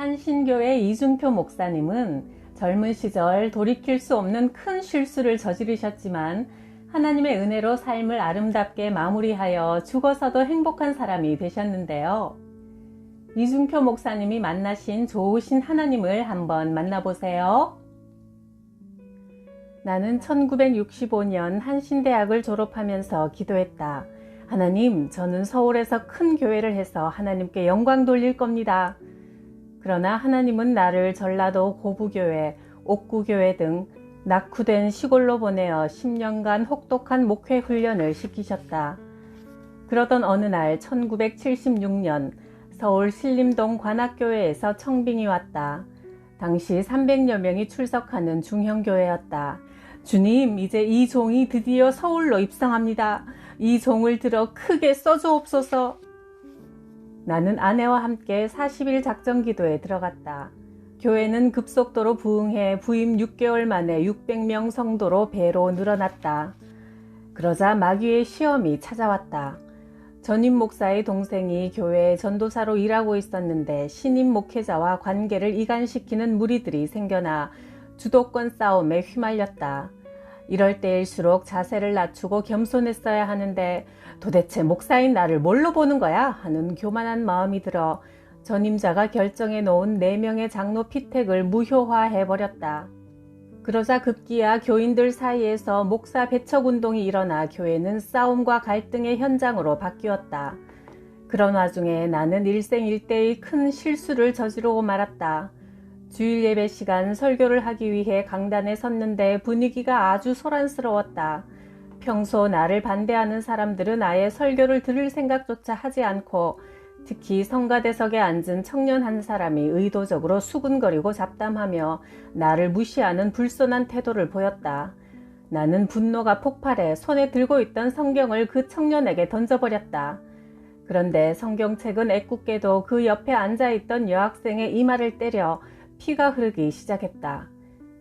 한신교회 이준표 목사님은 젊은 시절 돌이킬 수 없는 큰 실수를 저지르셨지만 하나님의 은혜로 삶을 아름답게 마무리하여 죽어서도 행복한 사람이 되셨는데요. 이준표 목사님이 만나신 좋으신 하나님을 한번 만나보세요. 나는 1965년 한신대학을 졸업하면서 기도했다. 하나님, 저는 서울에서 큰 교회를 해서 하나님께 영광 돌릴 겁니다. 그러나 하나님은 나를 전라도 고부교회, 옥구교회 등 낙후된 시골로 보내어 10년간 혹독한 목회 훈련을 시키셨다. 그러던 어느 날 1976년 서울 신림동 관악교회에서 청빙이 왔다. 당시 300여 명이 출석하는 중형교회였다. 주님, 이제 이 종이 드디어 서울로 입성합니다. 이 종을 들어 크게 써주옵소서. 나는 아내와 함께 40일 작전기도에 들어갔다. 교회는 급속도로 부흥해 부임 6개월 만에 600명 성도로 배로 늘어났다. 그러자 마귀의 시험이 찾아왔다. 전임 목사의 동생이 교회에 전도사로 일하고 있었는데 신임 목회자와 관계를 이간시키는 무리들이 생겨나 주도권 싸움에 휘말렸다. 이럴 때일수록 자세를 낮추고 겸손했어야 하는데 도대체 목사인 나를 뭘로 보는 거야? 하는 교만한 마음이 들어 전임자가 결정해 놓은 4명의 장로 피택을 무효화해버렸다. 그러자 급기야 교인들 사이에서 목사 배척 운동이 일어나 교회는 싸움과 갈등의 현장으로 바뀌었다. 그런 와중에 나는 일생일대의 큰 실수를 저지르고 말았다. 주일 예배 시간 설교를 하기 위해 강단에 섰는데 분위기가 아주 소란스러웠다. 평소 나를 반대하는 사람들은 아예 설교를 들을 생각조차 하지 않고 특히 성가대석에 앉은 청년 한 사람이 의도적으로 수군거리고 잡담하며 나를 무시하는 불손한 태도를 보였다. 나는 분노가 폭발해 손에 들고 있던 성경을 그 청년에게 던져버렸다. 그런데 성경책은 애꿎게도 그 옆에 앉아있던 여학생의 이마를 때려 피가 흐르기 시작했다.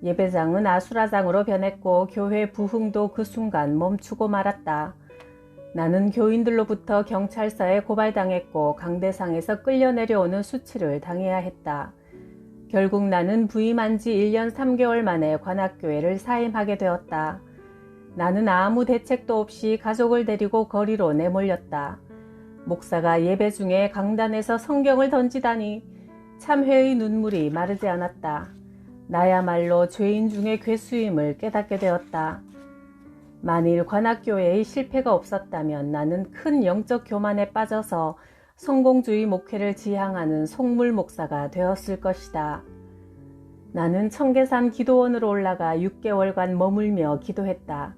예배장은 아수라장으로 변했고 교회 부흥도 그 순간 멈추고 말았다. 나는 교인들로부터 경찰서에 고발당했고 강대상에서 끌려 내려오는 수치를 당해야 했다. 결국 나는 부임한 지 1년 3개월 만에 관악교회를 사임하게 되었다. 나는 아무 대책도 없이 가족을 데리고 거리로 내몰렸다. 목사가 예배 중에 강단에서 성경을 던지다니 참회의 눈물이 마르지 않았다. 나야말로 죄인 중에 괴수임을 깨닫게 되었다. 만일 관악교회의 실패가 없었다면 나는 큰 영적 교만에 빠져서 성공주의 목회를 지향하는 속물 목사가 되었을 것이다. 나는 청계산 기도원으로 올라가 6개월간 머물며 기도했다.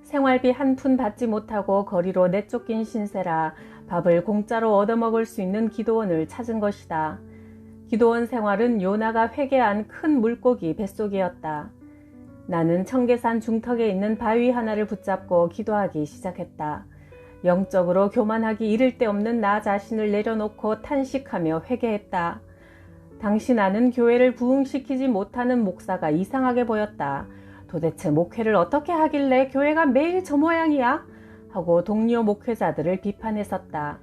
생활비 한 푼 받지 못하고 거리로 내쫓긴 신세라 밥을 공짜로 얻어먹을 수 있는 기도원을 찾은 것이다. 기도원 생활은 요나가 회개한 큰 물고기 뱃속이었다. 나는 청계산 중턱에 있는 바위 하나를 붙잡고 기도하기 시작했다. 영적으로 교만하기 이를 데 없는 나 자신을 내려놓고 탄식하며 회개했다. 당시 나는 교회를 부흥시키지 못하는 목사가 이상하게 보였다. 도대체 목회를 어떻게 하길래 교회가 매일 저 모양이야? 하고 동료 목회자들을 비판했었다.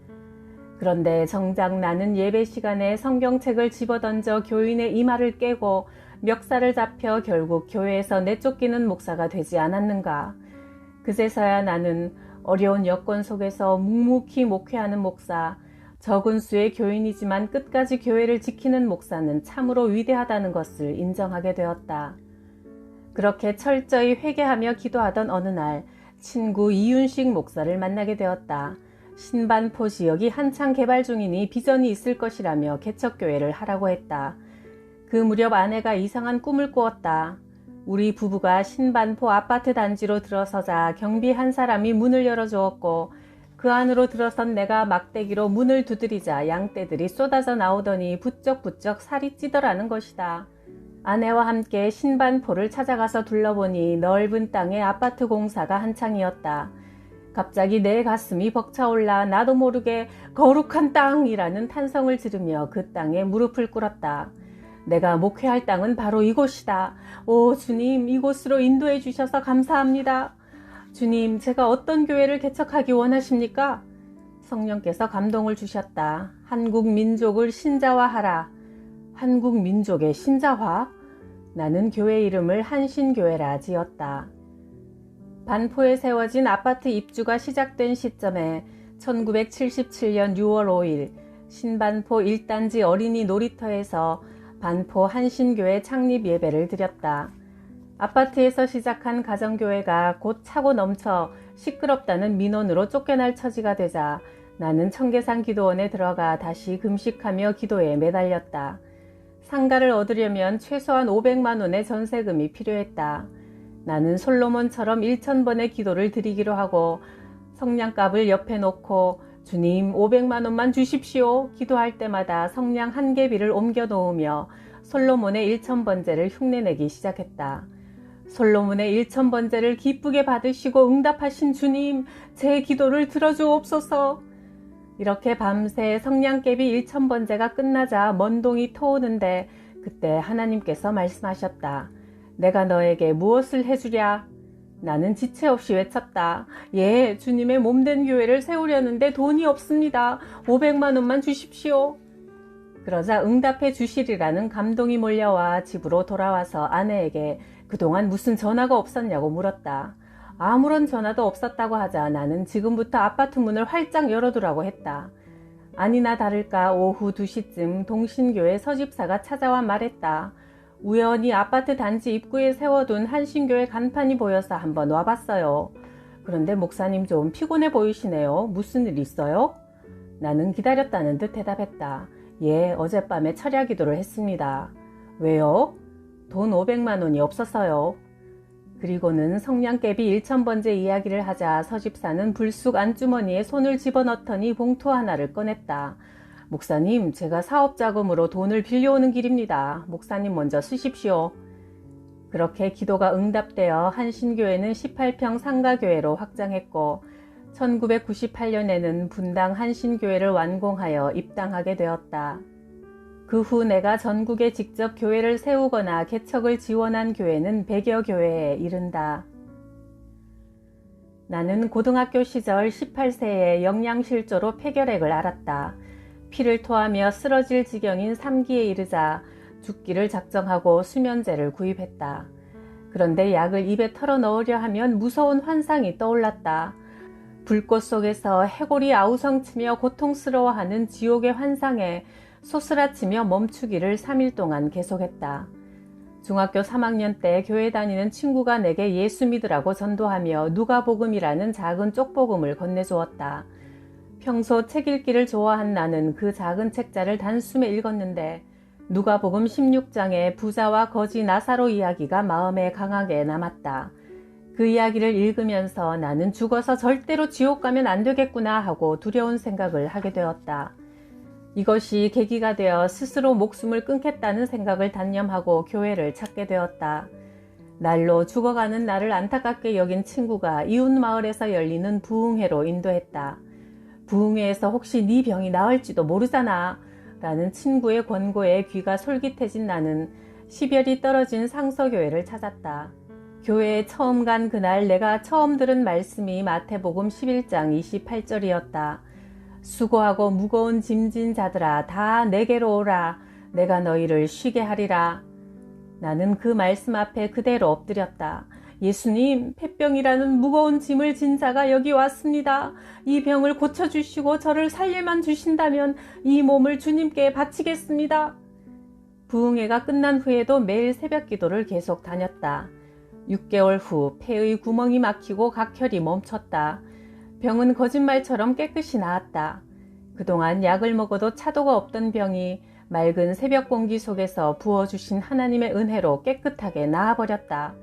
그런데 정작 나는 예배 시간에 성경책을 집어던져 교인의 이마를 깨고 멱살을 잡혀 결국 교회에서 내쫓기는 목사가 되지 않았는가. 그제서야 나는 어려운 여건 속에서 묵묵히 목회하는 목사, 적은 수의 교인이지만 끝까지 교회를 지키는 목사는 참으로 위대하다는 것을 인정하게 되었다. 그렇게 철저히 회개하며 기도하던 어느 날 친구 이윤식 목사를 만나게 되었다. 신반포 지역이 한창 개발 중이니 비전이 있을 것이라며 개척교회를 하라고 했다. 그 무렵 아내가 이상한 꿈을 꾸었다. 우리 부부가 신반포 아파트 단지로 들어서자 경비 한 사람이 문을 열어주었고 그 안으로 들어선 내가 막대기로 문을 두드리자 양떼들이 쏟아져 나오더니 부쩍부쩍 살이 찌더라는 것이다. 아내와 함께 신반포를 찾아가서 둘러보니 넓은 땅에 아파트 공사가 한창이었다. 갑자기 내 가슴이 벅차올라 나도 모르게 거룩한 땅이라는 탄성을 지르며 그 땅에 무릎을 꿇었다. 내가 목회할 땅은 바로 이곳이다. 오 주님, 이곳으로 인도해 주셔서 감사합니다. 주님, 제가 어떤 교회를 개척하기 원하십니까? 성령께서 감동을 주셨다. 한국 민족을 신자화하라. 한국 민족의 신자화? 나는 교회 이름을 한신교회라 지었다. 반포에 세워진 아파트 입주가 시작된 시점에 1977년 6월 5일 신반포 1단지 어린이 놀이터에서 반포 한신교회 창립 예배를 드렸다. 아파트에서 시작한 가정교회가 곧 차고 넘쳐 시끄럽다는 민원으로 쫓겨날 처지가 되자 나는 청계산 기도원에 들어가 다시 금식하며 기도에 매달렸다. 상가를 얻으려면 최소한 500만 원의 전세금이 필요했다. 나는 솔로몬처럼 1000번의 기도를 드리기로 하고 성냥갑을 옆에 놓고 주님 500만 원만 주십시오 기도할 때마다 성냥 한 개비를 옮겨 놓으며 솔로몬의 1000번제를 흉내내기 시작했다. 솔로몬의 1000번제를 기쁘게 받으시고 응답하신 주님, 제 기도를 들어주옵소서. 이렇게 밤새 성냥개비 1000번제가 끝나자 먼동이 터오는데 그때 하나님께서 말씀하셨다. 내가 너에게 무엇을 해주랴? 나는 지체 없이 외쳤다. 예, 주님의 몸된 교회를 세우려는데 돈이 없습니다. 500만 원만 주십시오. 그러자 응답해 주시리라는 감동이 몰려와 집으로 돌아와서 아내에게 그동안 무슨 전화가 없었냐고 물었다. 아무런 전화도 없었다고 하자 나는 지금부터 아파트 문을 활짝 열어두라고 했다. 아니나 다를까 오후 2시쯤 동신교회 서집사가 찾아와 말했다. 우연히 아파트 단지 입구에 세워둔 한신교회 간판이 보여서 한번 와봤어요. 그런데 목사님 좀 피곤해 보이시네요. 무슨 일 있어요? 나는 기다렸다는 듯 대답했다. 예, 어젯밤에 철야 기도를 했습니다. 왜요? 돈 500만 원이 없어서요. 그리고는 성냥개비 1000번째 이야기를 하자 서집사는 불쑥 안주머니에 손을 집어넣더니 봉투 하나를 꺼냈다. 목사님, 제가 사업자금으로 돈을 빌려오는 길입니다. 목사님 먼저 쓰십시오. 그렇게 기도가 응답되어 한신교회는 18평 상가교회로 확장했고 1998년에는 분당 한신교회를 완공하여 입당하게 되었다. 그 후 내가 전국에 직접 교회를 세우거나 개척을 지원한 교회는 100여 교회에 이른다. 나는 고등학교 시절 18세에 영양실조로 폐결핵을 앓았다. 피를 토하며 쓰러질 지경인 3기에 이르자 죽기를 작정하고 수면제를 구입했다. 그런데 약을 입에 털어 넣으려 하면 무서운 환상이 떠올랐다. 불꽃 속에서 해골이 아우성치며 고통스러워하는 지옥의 환상에 소스라치며 멈추기를 3일 동안 계속했다. 중학교 3학년 때 교회 다니는 친구가 내게 예수 믿으라고 전도하며 누가복음이라는 작은 쪽복음을 건네주었다. 평소 책 읽기를 좋아한 나는 그 작은 책자를 단숨에 읽었는데 누가복음 16장의 부자와 거지 나사로 이야기가 마음에 강하게 남았다. 그 이야기를 읽으면서 나는 죽어서 절대로 지옥 가면 안 되겠구나 하고 두려운 생각을 하게 되었다. 이것이 계기가 되어 스스로 목숨을 끊겠다는 생각을 단념하고 교회를 찾게 되었다. 날로 죽어가는 나를 안타깝게 여긴 친구가 이웃마을에서 열리는 부흥회로 인도했다. 부흥회에서 혹시 네 병이 나을지도 모르잖아 라는 친구의 권고에 귀가 솔깃해진 나는 시별이 떨어진 상서교회를 찾았다. 교회에 처음 간 그날 내가 처음 들은 말씀이 마태복음 11장 28절이었다. 수고하고 무거운 짐진 자들아 다 내게로 오라. 내가 너희를 쉬게 하리라. 나는 그 말씀 앞에 그대로 엎드렸다. 예수님, 폐병이라는 무거운 짐을 진 자가 여기 왔습니다. 이 병을 고쳐주시고 저를 살릴만 주신다면 이 몸을 주님께 바치겠습니다. 부흥회가 끝난 후에도 매일 새벽 기도를 계속 다녔다. 6개월 후 폐의 구멍이 막히고 각혈이 멈췄다. 병은 거짓말처럼 깨끗이 나았다. 그동안 약을 먹어도 차도가 없던 병이 맑은 새벽 공기 속에서 부어주신 하나님의 은혜로 깨끗하게 나아버렸다.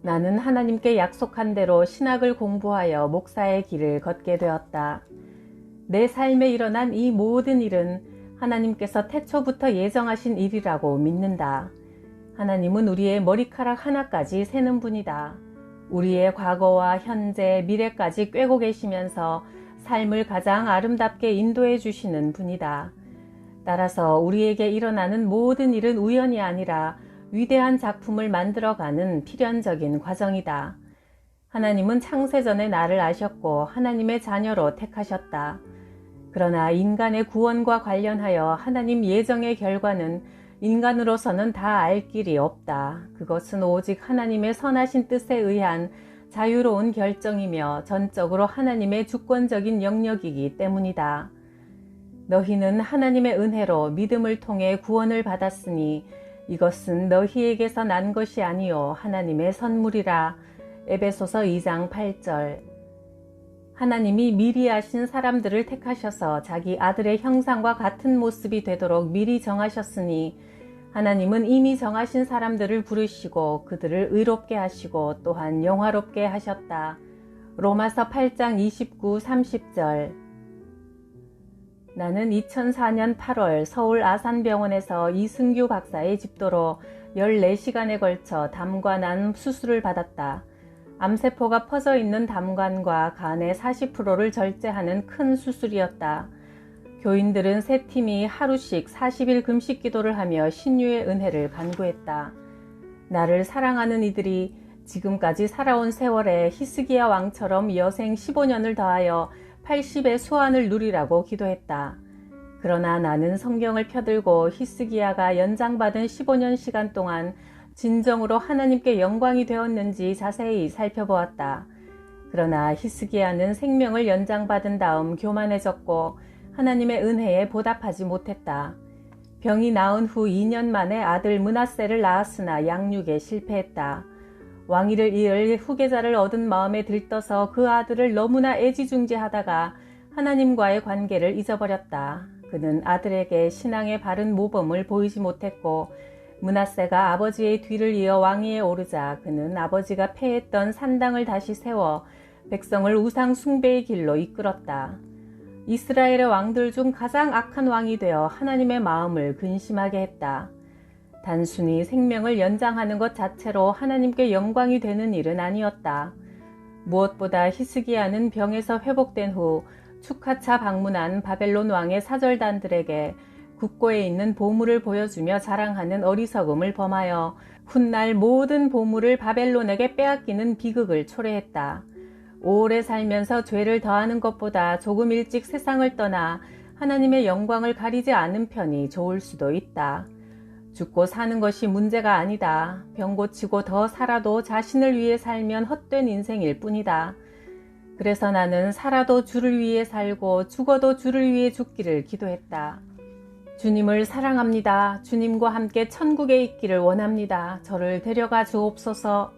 나는 하나님께 약속한 대로 신학을 공부하여 목사의 길을 걷게 되었다. 내 삶에 일어난 이 모든 일은 하나님께서 태초부터 예정하신 일이라고 믿는다. 하나님은 우리의 머리카락 하나까지 세는 분이다. 우리의 과거와 현재, 미래까지 꿰고 계시면서 삶을 가장 아름답게 인도해 주시는 분이다. 따라서 우리에게 일어나는 모든 일은 우연이 아니라 위대한 작품을 만들어가는 필연적인 과정이다. 하나님은 창세전에 나를 아셨고 하나님의 자녀로 택하셨다. 그러나 인간의 구원과 관련하여 하나님 예정의 결과는 인간으로서는 다 알 길이 없다. 그것은 오직 하나님의 선하신 뜻에 의한 자유로운 결정이며 전적으로 하나님의 주권적인 영역이기 때문이다. 너희는 하나님의 은혜로 믿음을 통해 구원을 받았으니 이것은 너희에게서 난 것이 아니요 하나님의 선물이라. 에베소서 2장 8절. 하나님이 미리 아신 사람들을 택하셔서 자기 아들의 형상과 같은 모습이 되도록 미리 정하셨으니 하나님은 이미 정하신 사람들을 부르시고 그들을 의롭게 하시고 또한 영화롭게 하셨다. 로마서 8장 29, 30절. 나는 2004년 8월 서울 아산병원에서 이승규 박사의 집도로 14시간에 걸쳐 담과 난 수술을 받았다. 암세포가 퍼져 있는 담관과 간의 40%를 절제하는 큰 수술이었다. 교인들은 세 팀이 하루씩 40일 금식 기도를 하며 신유의 은혜를 간구했다. 나를 사랑하는 이들이 지금까지 살아온 세월에 히스기야 왕처럼 여생 15년을 더하여 80의 수완을 누리라고 기도했다. 그러나 나는 성경을 펴들고 히스기야가 연장받은 15년 시간 동안 진정으로 하나님께 영광이 되었는지 자세히 살펴보았다. 그러나 히스기야는 생명을 연장받은 다음 교만해졌고 하나님의 은혜에 보답하지 못했다. 병이 나은 후 2년 만에 아들 므낫세를 낳았으나 양육에 실패했다. 왕위를 이을 후계자를 얻은 마음에 들떠서 그 아들을 너무나 애지중지하다가 하나님과의 관계를 잊어버렸다. 그는 아들에게 신앙의 바른 모범을 보이지 못했고 므낫세가 아버지의 뒤를 이어 왕위에 오르자 그는 아버지가 패했던 산당을 다시 세워 백성을 우상 숭배의 길로 이끌었다. 이스라엘의 왕들 중 가장 악한 왕이 되어 하나님의 마음을 근심하게 했다. 단순히 생명을 연장하는 것 자체로 하나님께 영광이 되는 일은 아니었다. 무엇보다 히스기야는 병에서 회복된 후 축하차 방문한 바벨론 왕의 사절단들에게 국고에 있는 보물을 보여주며 자랑하는 어리석음을 범하여 훗날 모든 보물을 바벨론에게 빼앗기는 비극을 초래했다. 오래 살면서 죄를 더하는 것보다 조금 일찍 세상을 떠나 하나님의 영광을 가리지 않은 편이 좋을 수도 있다. 죽고 사는 것이 문제가 아니다. 병 고치고 더 살아도 자신을 위해 살면 헛된 인생일 뿐이다. 그래서 나는 살아도 주를 위해 살고 죽어도 주를 위해 죽기를 기도했다. 주님을 사랑합니다. 주님과 함께 천국에 있기를 원합니다. 저를 데려가 주옵소서.